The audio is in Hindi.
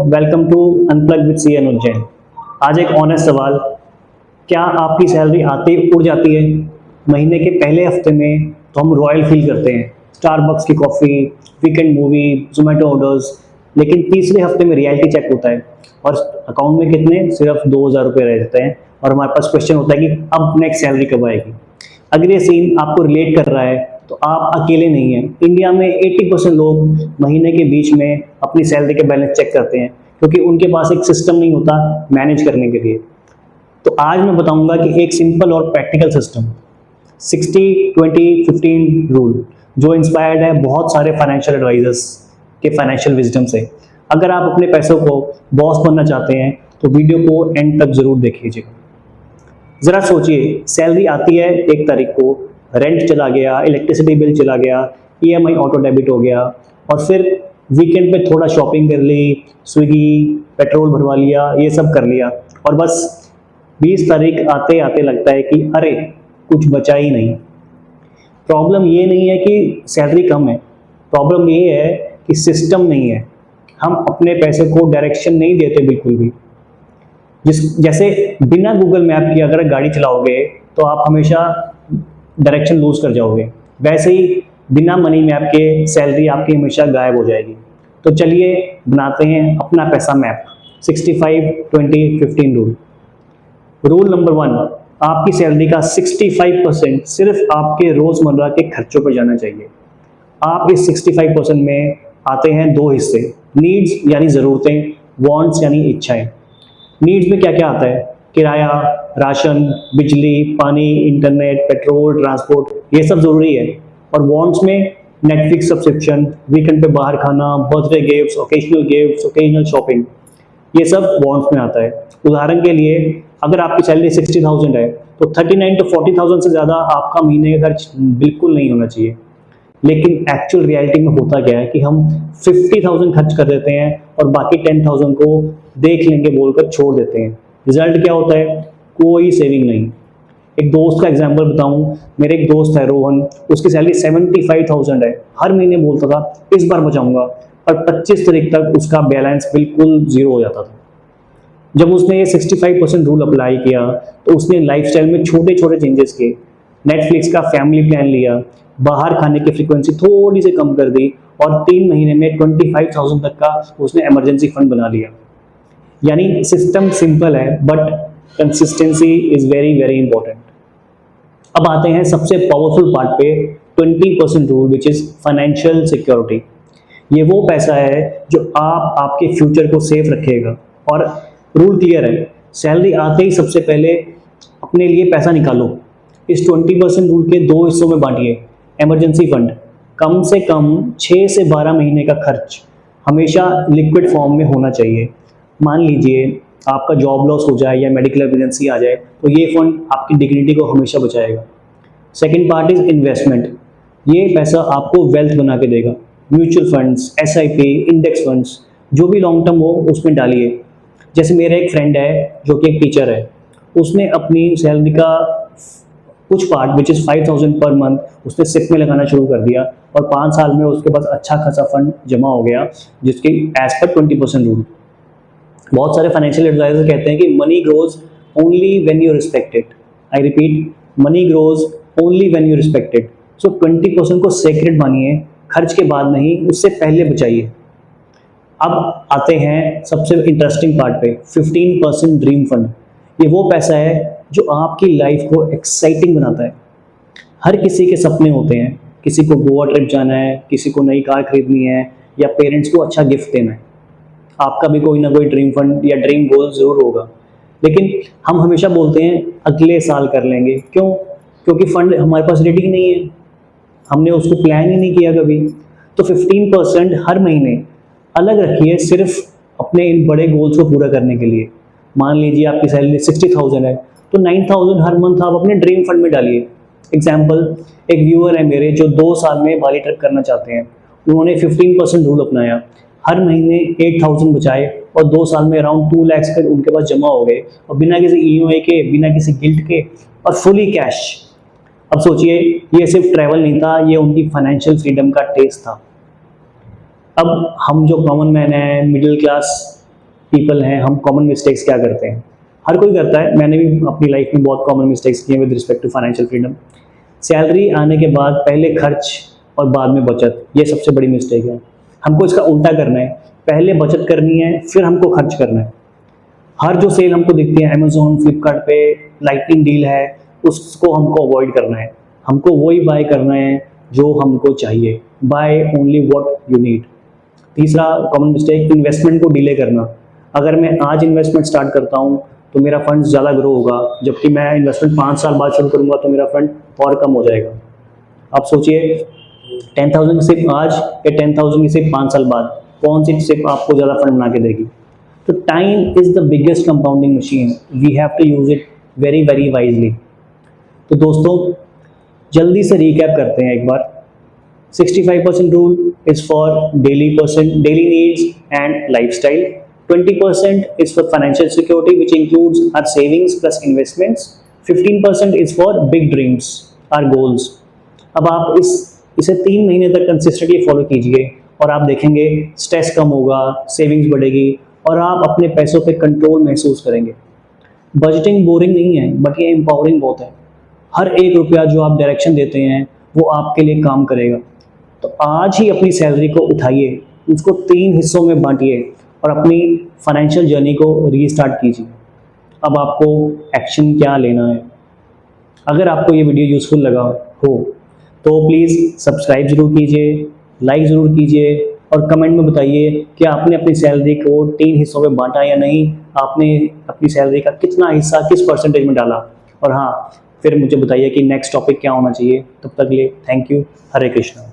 Welcome to unplug with C Anuj Jain. आज एक ऑनेस्ट सवाल, क्या आपकी सैलरी आते ही उड़ जाती है? महीने के पहले हफ्ते में तो हम रॉयल फील करते हैं, स्टारबक्स की coffee, weekend movie, Zomato orders. लेकिन तीसरे हफ्ते में रियलिटी चेक होता है और अकाउंट में कितने सिर्फ 2,000 रुपये रह जाते हैं और हमारे पास क्वेश्चन होता है कि अब नेक्स्ट सैलरी कब आएगी। अगर ये सीन आपको रिलेट कर रहा है तो आप अकेले नहीं हैं। इंडिया में 80% लोग महीने के बीच में अपनी सैलरी के बैलेंस चेक करते हैं क्योंकि उनके पास एक सिस्टम नहीं होता मैनेज करने के लिए। तो आज मैं बताऊंगा कि एक सिंपल और प्रैक्टिकल सिस्टम 60-20-15 रूल जो इंस्पायर्ड है बहुत सारे फाइनेंशियल एडवाइजर्स के फाइनेंशियल विजडम से। अगर आप अपने पैसों को बॉस बनना चाहते हैं तो वीडियो को एंड तक जरूर देखिएगा। ज़रा सोचिए, सैलरी आती है 1 तारीख को, रेंट चला गया, इलेक्ट्रिसिटी बिल चला गया, ईएमआई ऑटो डेबिट हो गया और फिर वीकेंड पे थोड़ा शॉपिंग कर ली, स्विगी, पेट्रोल भरवा लिया, ये सब कर लिया और बस 20 तारीख आते आते लगता है कि अरे कुछ बचा ही नहीं। प्रॉब्लम ये नहीं है कि सैलरी कम है, प्रॉब्लम ये है कि सिस्टम नहीं है। हम अपने पैसे को डायरेक्शन नहीं देते बिल्कुल भी। जैसे बिना गूगल मैप के अगर गाड़ी चलाओगे तो आप हमेशा डायरेक्शन लूज कर जाओगे, वैसे ही बिना मनी मैप के सैलरी आपकी हमेशा गायब हो जाएगी। तो चलिए बनाते हैं अपना पैसा मैप। 65-20-15 रूल। रूल नंबर 1, आपकी सैलरी का 65% सिर्फ आपके रोजमर्रा के खर्चों पर जाना चाहिए। आप इस 65% में आते हैं 2 हिस्से, नीड्स यानी ज़रूरतें, वांट्स यानी इच्छाएं। नीड्स में क्या क्या आता है? किराया, राशन, बिजली, पानी, इंटरनेट, पेट्रोल, ट्रांसपोर्ट, ये सब ज़रूरी है। और वांट्स में नेटफ्लिक्स सब्सक्रिप्शन, वीकेंड पे बाहर खाना, बर्थडे गिफ्ट्स, ओकेजनल शॉपिंग, ये सब वांट्स में आता है। उदाहरण के लिए अगर आपकी सैलरी 60,000 है तो 39 to 40,000 से ज़्यादा आपका महीने का खर्च बिल्कुल नहीं होना चाहिए। लेकिन एक्चुअल रियलिटी में होता क्या है कि हम 50,000 खर्च कर देते हैं और बाकी 10,000 को देख लेंगे बोलकर छोड़ देते हैं। रिजल्ट क्या होता है? कोई सेविंग नहीं। एक दोस्त का एग्जांपल बताऊं, मेरे एक दोस्त है रोहन, उसकी सैलरी 75,000 है। हर महीने बोलता था इस बार बचाऊंगा, और 25 तारीख तक उसका बैलेंस बिल्कुल जीरो हो जाता था। जब उसने ये 65% रूल अप्लाई किया तो उसने लाइफस्टाइल में छोटे छोटे चेंजेस किए। नेटफ्लिक्स का फैमिली प्लान लिया, बाहर खाने की फ्रीक्वेंसी थोड़ी सी कम कर दी और 3 महीने में 25,000 तक का उसने इमरजेंसी फंड बना लिया। यानी सिस्टम सिंपल है but consistency is very very important. अब आते हैं सबसे पावरफुल पार्ट पे, 20% rule which is financial security. ये वो पैसा है जो आपके फ्यूचर को सेफ रखेगा। और रूल क्लियर है, सैलरी आते ही सबसे पहले अपने लिए पैसा निकालो। इस 20% रूल के 2 हिस्सों में बांटिए। इमरजेंसी फंड, कम से कम 6 से 12 महीने का खर्च हमेशा लिक्विड फॉर्म में होना चाहिए। मान लीजिए आपका जॉब लॉस हो जाए या मेडिकल इमरजेंसी आ जाए तो ये फंड आपकी डिग्निटी को हमेशा बचाएगा। Second part is investment. ये पैसा आपको वेल्थ बना के देगा। Mutual funds, SIP, index funds, जो भी लॉन्ग टर्म हो उसमें डालिए। जैसे मेरा एक फ्रेंड है जो कि एक टीचर है, उसने अपनी सैलरी का कुछ part which is 5,000 per month उसने सिप में लगाना शुरू कर दिया और 5 साल में उसके पास अच्छा खासा फंड जमा हो गया जिसके एज पर 20% रूल। बहुत सारे फाइनेंशियल एडवाइजर कहते हैं कि money grows only when you respected. I repeat, money grows only when you respected. So 20% को सेक्रेड मानिए, खर्च के बाद नहीं, उससे पहले बचाइए। अब आते हैं सबसे इंटरेस्टिंग पार्ट पे, 15% ड्रीम फंड। ये वो पैसा है जो आपकी लाइफ को एक्साइटिंग बनाता है। हर किसी के सपने होते हैं, किसी को गोवा ट्रिप जाना है, किसी को नई कार खरीदनी है या पेरेंट्स को अच्छा गिफ्ट देना है। आपका भी कोई ना कोई ड्रीम फंड या ड्रीम गोल जरूर होगा, लेकिन हम हमेशा बोलते हैं अगले साल कर लेंगे। क्यों? क्योंकि फंड हमारे पास रेडी नहीं है, हमने उसको प्लान ही नहीं किया कभी। तो 15% हर महीने अलग रखिए सिर्फ अपने इन बड़े गोल्स को पूरा करने के लिए। मान लीजिए आपकी सैलरी 60,000 है तो 9,000 हर मंथ आप अपने ड्रीम फंड में डालिए। एग्जाम्पल, एक व्यूअर है मेरे जो 2 साल में बाली ट्रिप करना चाहते हैं। उन्होंने 15% रूल अपनाया, हर महीने 8,000 बचाए और 2 साल में अराउंड 2 लाख का उनके पास जमा हो गए और बिना किसी EMI के, बिना किसी गिल्ट के और फुली कैश। अब सोचिए, ये सिर्फ ट्रैवल नहीं था, ये उनकी फाइनेंशियल फ्रीडम का टेस्ट था। अब हम जो कॉमन मैन हैं, मिडिल क्लास पीपल हैं, हम कॉमन मिस्टेक्स क्या करते हैं? हर कोई करता है, मैंने भी अपनी लाइफ में बहुत कॉमन मिस्टेक्स किए with respect to financial freedom. Salary आने के बाद पहले खर्च और बाद में बचत, ये सबसे बड़ी मिस्टेक है। हमको इसका उल्टा करना है, पहले बचत करनी है फिर हमको खर्च करना है। हर जो सेल हमको दिखती है अमेजोन, फ्लिपकार्ट पे लाइटनिंग डील है, उसको हमको अवॉइड करना है। हमको वही बाय करना है जो हमको चाहिए। Buy only what you need. तीसरा कॉमन मिस्टेक, इन्वेस्टमेंट को डिले करना। अगर मैं आज इन्वेस्टमेंट स्टार्ट करता हूँ तो मेरा फंड ज़्यादा ग्रो होगा, जबकि मैं इन्वेस्टमेंट 5 साल बाद शुरू करूँगा तो मेरा फंड और कम हो जाएगा। आप सोचिए 10,000 की सिप आज या 10,000 की सिप 5 साल बाद, कौन सी सिप आपको ज़्यादा फंड बना के देगी? तो time is the biggest compounding machine, we have to use it very very wisely. तो दोस्तों जल्दी से रिकैप करते हैं एक बार। 65% rule is for daily needs and lifestyle. 20% is for financial security, which includes our savings plus investments. 15% is for big dreams, our goals. अब आप इसे 3 महीने तक कंसिस्टेंटली फॉलो कीजिए और आप देखेंगे स्ट्रेस कम होगा, सेविंग्स बढ़ेगी और आप अपने पैसों पे कंट्रोल महसूस करेंगे। बजटिंग बोरिंग नहीं है, बट ये एम्पावरिंग बहुत है। हर एक रुपया जो आप डायरेक्शन देते हैं वो आपके लिए काम करेगा। तो आज ही अपनी सैलरी को उठाइए, उसको 3 हिस्सों में बांटिए और अपनी फाइनेंशियल जर्नी को रीस्टार्ट कीजिए। अब आपको एक्शन क्या लेना है? अगर आपको ये वीडियो यूज़फुल लगा हो तो प्लीज़ सब्सक्राइब ज़रूर कीजिए, लाइक ज़रूर कीजिए और कमेंट में बताइए कि आपने अपनी सैलरी को 3 हिस्सों में बांटा या नहीं, आपने अपनी सैलरी का कितना हिस्सा किस परसेंटेज में डाला। और हाँ, फिर मुझे बताइए कि नेक्स्ट टॉपिक क्या होना चाहिए। तब तक के लिए थैंक यू। हरे कृष्णा।